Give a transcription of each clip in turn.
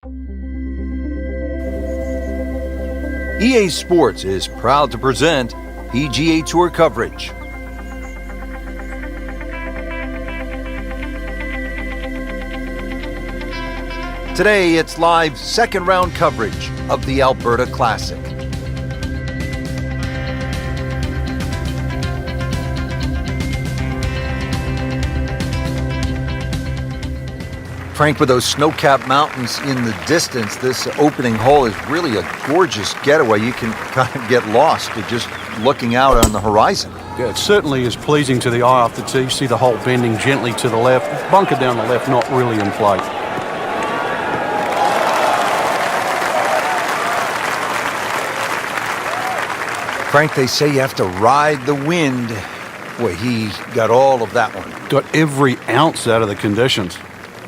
EA Sports is proud to present PGA Tour coverage. Today, it's live second round coverage of the Alberta Classic. Frank, with those snow-capped mountains in the distance, this opening hole is really a gorgeous getaway. You can kind of get lost just looking out on the horizon. Yeah, it certainly is pleasing to the eye off the tee. You see the hole bending gently to the left. Bunker down the left, not really in play. Frank, they say you have to ride the wind. Boy, he got all of that one. Got every ounce out of the conditions.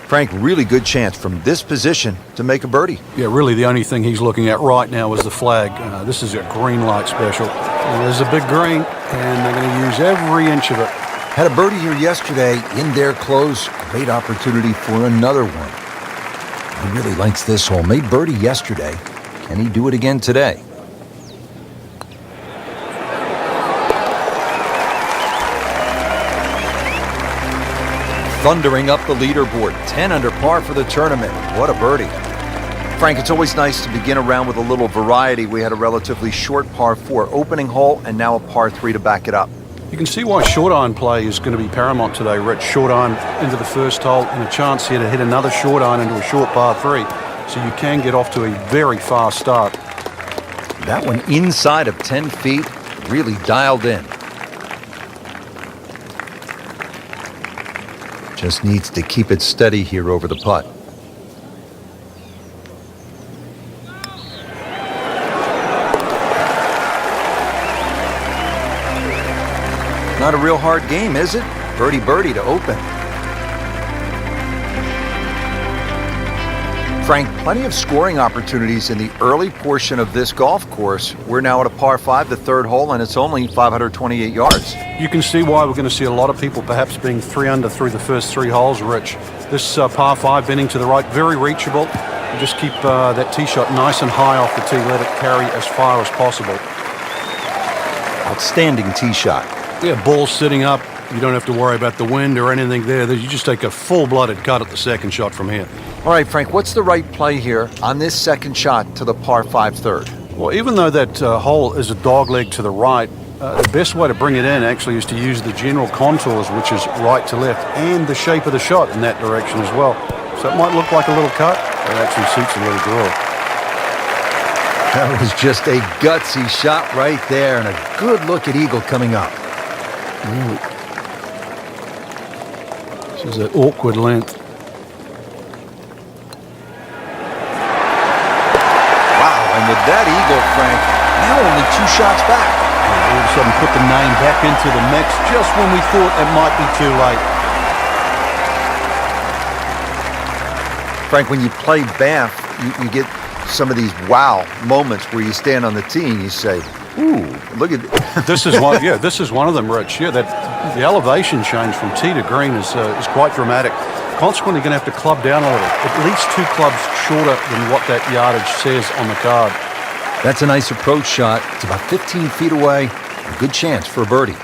Frank, really good chance from this position to make a birdie. Yeah, really the only thing he's looking at right now is the flag. This is a green light special. There's a big green, and they're going to use every inch of it. Had a birdie here yesterday in their close. Great opportunity for another one. He really likes this hole. Made birdie yesterday. Can he do it again today? Thundering up the leaderboard, 10 under par for the tournament. What a birdie. Frank, it's always nice to begin a round with a little variety. We had a relatively short par 4 opening hole and now a par 3 to back it up. You can see why short iron play is going to be paramount today, Rich. Short iron into the first hole and a chance here to hit another short iron into a short par 3. So you can get off to a very fast start. That one inside of 10 feet, really dialed in. Just needs to keep it steady here over the putt. Not a real hard game, is it? Birdie birdie to open. Frank, plenty of scoring opportunities in the early portion of this golf course. We're now at a par 5, the third hole, and it's only 528 yards. You can see why we're going to see a lot of people perhaps being 3 under through the first 3 holes, Rich. This par 5 bending to the right, very reachable. You just keep that tee shot nice and high off the tee, let it carry as far as possible. Outstanding tee shot. Yeah, ball sitting up. You don't have to worry about the wind or anything there. You just take a full-blooded cut at the second shot from here. All right, Frank, what's the right play here on this second shot to the par 5 third? Well, even though that hole is a dog leg to the right, the best way to bring it in actually is to use the general contours, which is right to left, and the shape of the shot in that direction as well. So it might look like a little cut, but it actually suits a little draw. That was just a gutsy shot right there, and a good look at eagle coming up. This is an awkward length. And with that eagle, Frank, now only 2 shots back. And all of a sudden put the name back into the mix just when we thought it might be too late. Frank, when you play Banff, you get some of these wow moments where you stand on the tee and you say, ooh, look at this is one. Yeah, this is one of them, Rich. Yeah, the elevation change from tee to green is quite dramatic. Consequently, you're going to have to club down a little, at least 2 clubs shorter than what that yardage says on the card. That's a nice approach shot. It's about 15 feet away. A good chance for a birdie.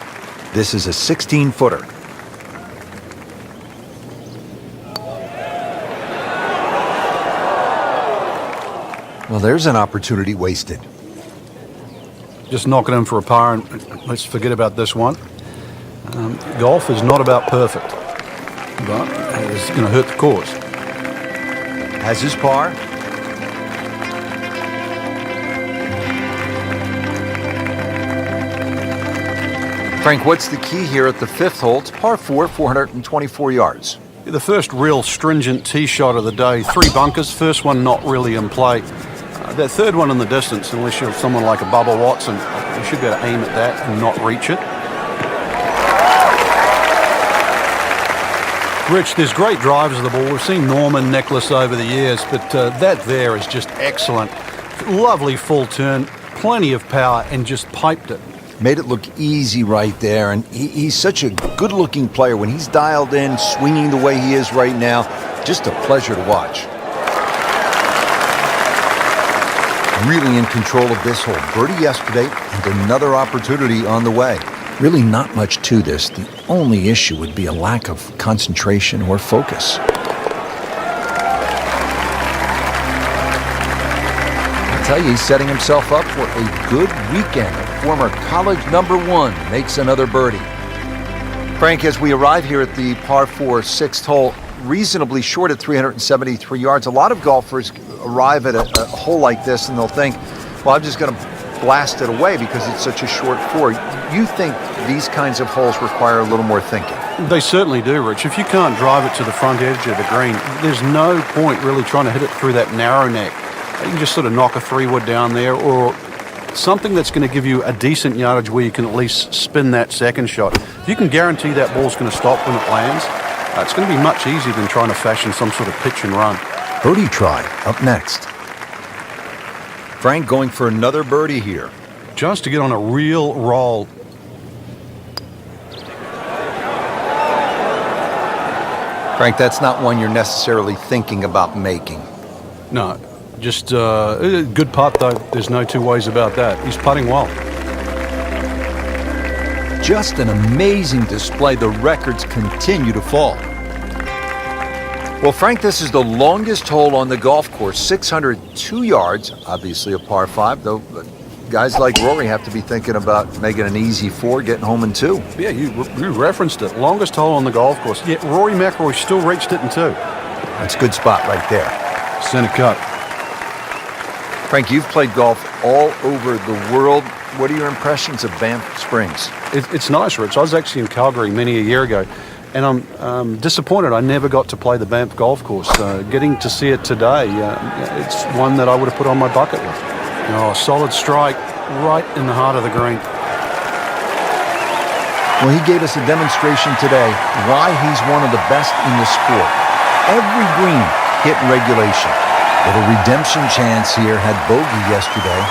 This is a 16-footer. Well, there's an opportunity wasted. Just knock it in for a par, and let's forget about this one. Golf is not about perfect, but it's going to hurt the course. Has his par. Frank, what's the key here at the 5th hole? It's par 4, 424 yards. The first real stringent tee shot of the day. 3 bunkers. First one not really in play. That third one in the distance, unless you're someone like a Bubba Watson, you should be able to aim at that and not reach it. Rich, there's great drivers of the ball. We've seen Norman, Nicholas over the years, but that there is just excellent. Lovely full turn, plenty of power, and just piped it. Made it look easy right there, and he's such a good-looking player. When he's dialed in, swinging the way he is right now, just a pleasure to watch. really in control of this hole. Birdie yesterday and another opportunity on the way. Really not much to this. The only issue would be a lack of concentration or focus. I tell you, he's setting himself up for a good weekend. Former college #1 makes another birdie. Frank, as we arrive here at the par 4 6th hole, reasonably short at 373 yards, a lot of golfers arrive at a hole like this and they'll think, well, I'm just going to blast it away because it's such a short 4. You think these kinds of holes require a little more thinking? They certainly do, Rich. If you can't drive it to the front edge of the green, there's no point really trying to hit it through that narrow neck. You can just sort of knock a 3-wood down there, or something that's going to give you a decent yardage where you can at least spin that second shot. If you can guarantee that ball's going to stop when it lands, it's going to be much easier than trying to fashion some sort of pitch and run. Birdie try up next. Frank going for another birdie here. Just to get on a real roll. Frank, that's not one you're necessarily thinking about making. No, just a good putt, though. There's no two ways about that. He's putting well. Just an amazing display. The records continue to fall. Well, Frank, this is the longest hole on the golf course, 602 yards, obviously a par 5, though guys like Rory have to be thinking about making an easy 4, getting home in 2. Yeah, you referenced it. Longest hole on the golf course. Yet Rory Mcilroy still reached it in 2. That's a good spot right there. Center cut. Frank, you've played golf all over the world. What are your impressions of Banff Springs? It's nice, Rich. I was actually in Calgary many a year ago, and I'm disappointed I never got to play the Banff golf course. Getting to see it today, it's one that I would have put on my bucket list. Oh, solid strike right in the heart of the green. Well, he gave us a demonstration today why he's one of the best in the sport. Every green hit in regulation. With a redemption chance here, had bogey yesterday.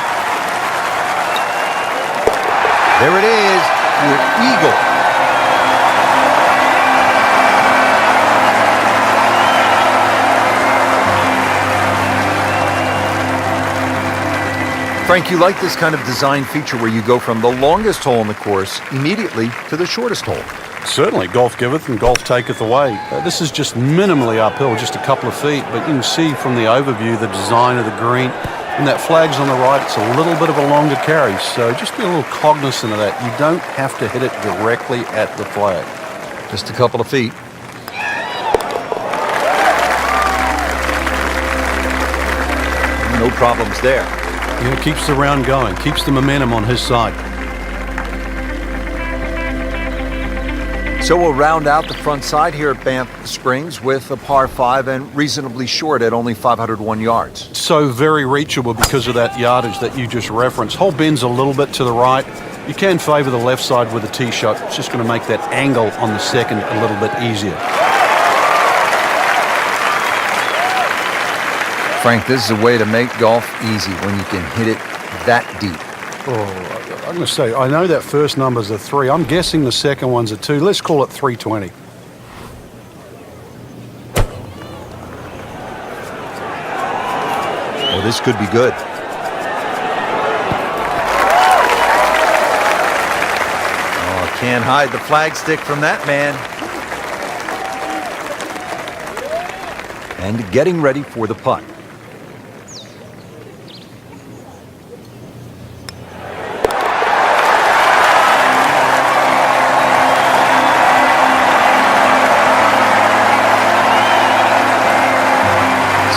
There it is, your eagle. Frank, you like this kind of design feature where you go from the longest hole on the course immediately to the shortest hole. Certainly, golf giveth and golf taketh away. This is just minimally uphill, just a couple of feet, but you can see from the overview the design of the green. And that flag's on the right, it's a little bit of a longer carry, so just be a little cognizant of that. You don't have to hit it directly at the flag. Just a couple of feet. No problems there. You know, keeps the round going, keeps the momentum on his side. So we'll round out the front side here at Banff Springs with a par 5 and reasonably short at only 501 yards. So very reachable because of that yardage that you just referenced. Hole bends a little bit to the right. You can favor the left side with a tee shot. It's just going to make that angle on the second a little bit easier. Frank, this is a way to make golf easy when you can hit it that deep. Oh, I'm going to say, I know that first number's a 3. I'm guessing the second one's a 2. Let's call it 320. Well, this could be good. Oh, can't hide the flagstick from that man. And getting ready for the putt.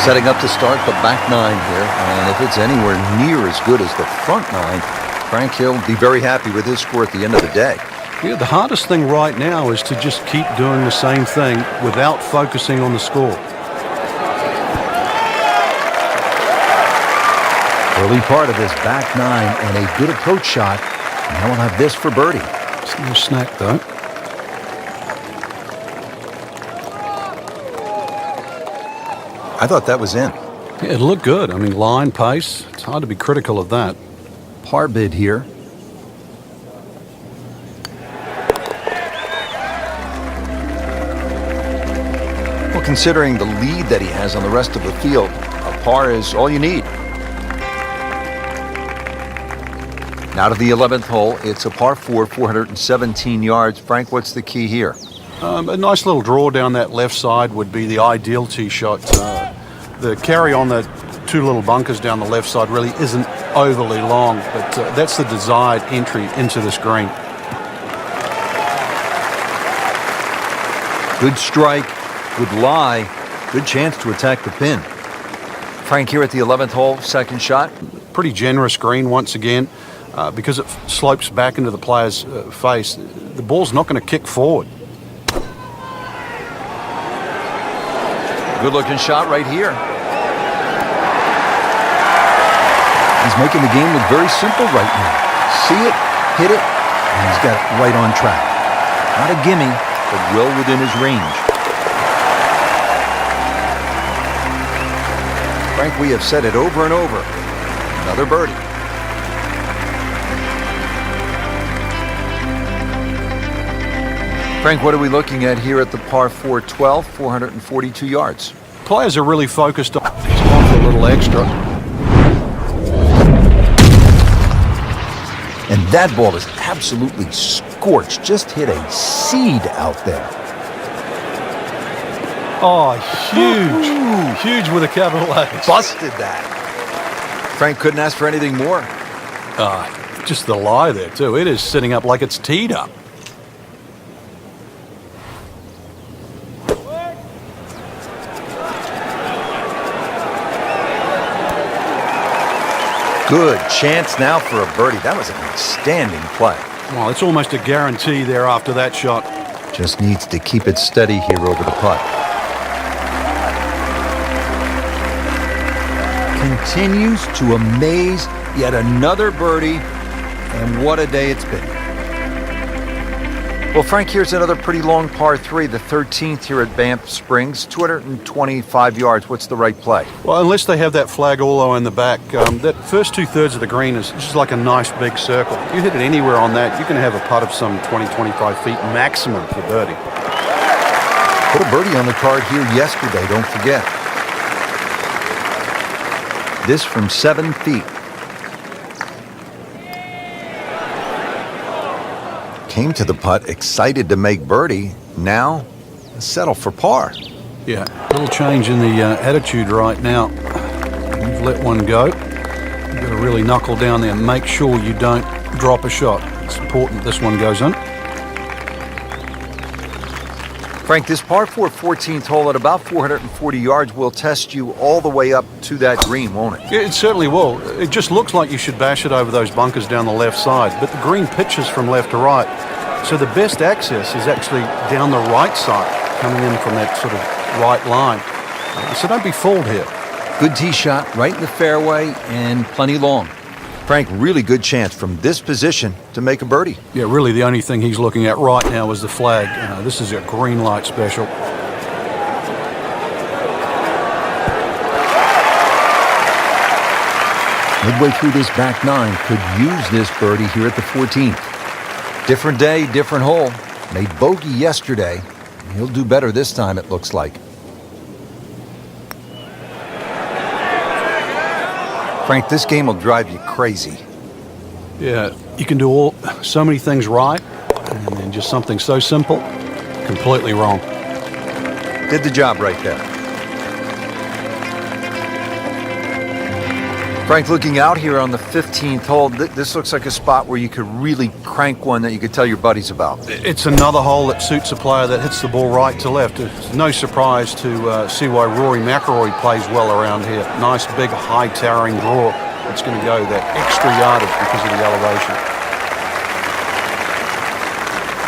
Setting up to start the back 9 here, and if it's anywhere near as good as the front 9, Frank Hill will be very happy with his score at the end of the day. Yeah, the hardest thing right now is to just keep doing the same thing without focusing on the score. Early part of this back 9 and a good approach shot. Now we'll have this for birdie. It's no snack, though. I thought that was in. Yeah, it looked good. I mean, line, pace. It's hard to be critical of that. Par bid here. Well, considering the lead that he has on the rest of the field, a par is all you need. Now to the 11th hole. It's a par 4, 417 yards. Frank, what's the key here? A nice little draw down that left side would be the ideal tee shot. The carry on the two little bunkers down the left side really isn't overly long, but that's the desired entry into this green. Good strike, good lie, good chance to attack the pin. Frank here at the 11th hole, second shot. Pretty generous green once again. Because it slopes back into the player's face, the ball's not going to kick forward. Good looking shot right here. He's making the game look very simple right now. See it, hit it, and he's got it right on track. Not a gimme, but well within his range. Frank, we have said it over and over. Another birdie. Frank, what are we looking at here at the par 4 12, 442 yards? Players are really focused on a little extra. And that ball is absolutely scorched. Just hit a seed out there. Oh, huge. Huge with a capital H. Busted that. Frank couldn't ask for anything more. Just the lie there, too. It is sitting up like it's teed up. Good chance now for a birdie. That was an outstanding play. Well, it's almost a guarantee there after that shot. Just needs to keep it steady here over the putt. Continues to amaze. Yet another birdie. And what a day it's been. Well, Frank, here's another pretty long par 3, the 13th here at Banff Springs, 225 yards. What's the right play? Well, unless they have that flag all the way in the back, that first two-thirds of the green is just like a nice big circle. If you hit it anywhere on that, you can have a putt of some 20, 25 feet maximum for birdie. Put a birdie on the card here yesterday, don't forget. This from 7 feet. Came to the putt excited to make birdie. Now, settle for par. Yeah, a little change in the attitude right now. You've let one go. You've got to really knuckle down there and make sure you don't drop a shot. It's important this one goes in. Frank, this par 4 14th hole at about 440 yards will test you all the way up to that green, won't it? Yeah, it certainly will. It just looks like you should bash it over those bunkers down the left side, but the green pitches from left to right. So the best access is actually down the right side, coming in from that sort of right line. So don't be fooled here. Good tee shot, right in the fairway, and plenty long. Frank, really good chance from this position to make a birdie. Yeah, really the only thing he's looking at right now is the flag. This is a green light special. Midway through this back nine, could use this birdie here at the 14th. Different day, different hole. Made bogey yesterday. He'll do better this time, it looks like. Frank, this game will drive you crazy. Yeah, you can do so many things right, and then just something so simple, completely wrong. Did the job right there. Frank, looking out here on the 15th hole, this looks like a spot where you could really crank one that you could tell your buddies about. It's another hole that suits a player that hits the ball right to left. It's no surprise to see why Rory Mcilroy plays well around here. Nice, big, high towering draw. It's going to go that extra yardage because of the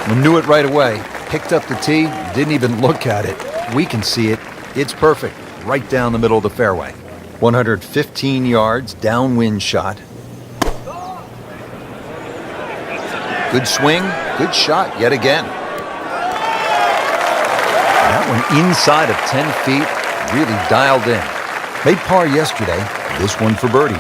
elevation. We knew it right away. Picked up the tee, didn't even look at it. We can see it. It's perfect. Right down the middle of the fairway. 115 yards, downwind shot. Good swing, good shot yet again. That one inside of 10 feet, really dialed in. Made par yesterday, this one for birdie.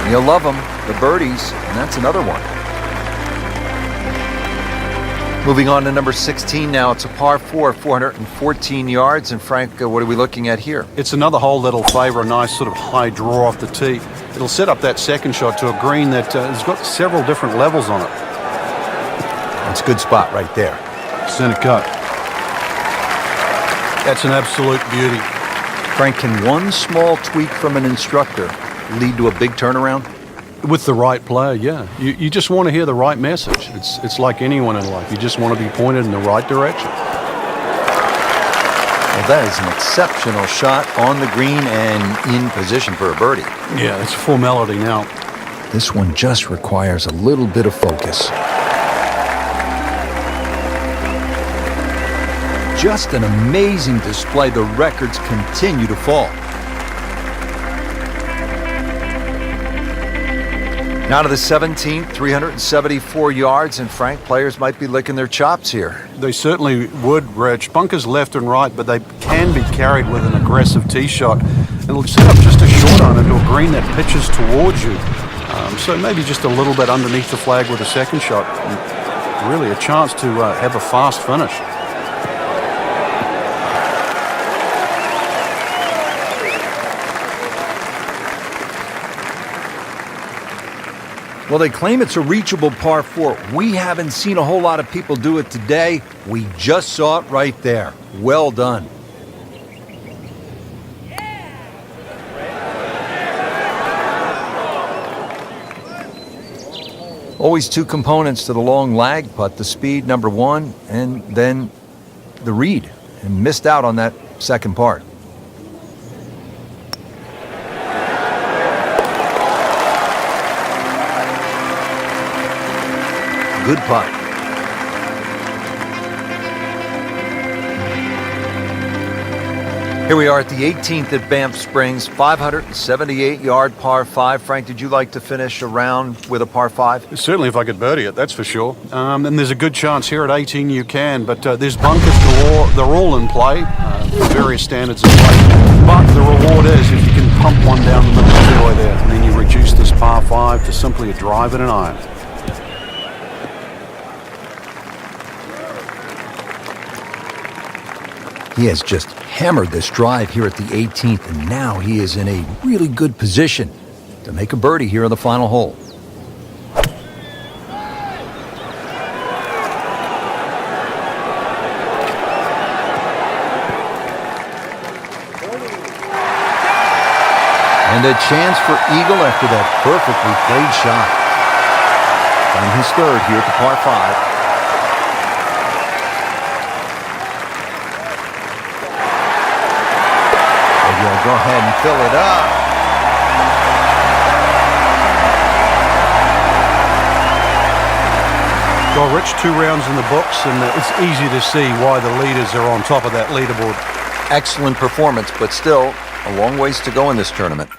You'll love them, the birdies, and that's another one. Moving on to number 16 now. It's a par 4, 414 yards. And Frank, what are we looking at here? It's another hole that'll favor a nice sort of high draw off the tee. It'll set up that second shot to a green that has got several different levels on it. It's a good spot right there. Center cut. That's an absolute beauty. Frank, can one small tweak from an instructor lead to a big turnaround? With the right player, yeah. You just want to hear the right message. It's like anyone in life. You just want to be pointed in the right direction. Well, that is an exceptional shot on the green and in position for a birdie. Yeah, it's a formality now. This one just requires a little bit of focus. Just an amazing display. The records continue to fall. Now to the 17th, 374 yards, and Frank, players might be licking their chops here. They certainly would, Reg. Bunkers left and right, but they can be carried with an aggressive tee shot. It'll set up just a short iron into a green that pitches towards you. So maybe just a little bit underneath the flag with a second shot. And really a chance to have a fast finish. Well, they claim it's a reachable par 4. We haven't seen a whole lot of people do it today. We just saw it right there. Well done. Always two components to the long lag putt, the speed, number one, and then the read. And missed out on that second part. Good putt. Here we are at the 18th at Banff Springs, 578-yard par 5. Frank, did you like to finish a round with a par 5? Certainly if I could birdie it, that's for sure. And there's a good chance here at 18 you can, but there's bunkers galore. They're all in play, various standards of play. But the reward is if you can pump one down the middle of the fairway there, and then you reduce this par 5 to simply a drive and an iron. He has just hammered this drive here at the 18th, and now he is in a really good position to make a birdie here on the final hole. And a chance for eagle after that perfectly played shot. And his third here at the par 5. Go ahead and fill it up. Well, Rich, 2 rounds in the books, and it's easy to see why the leaders are on top of that leaderboard. Excellent performance, but still a long ways to go in this tournament.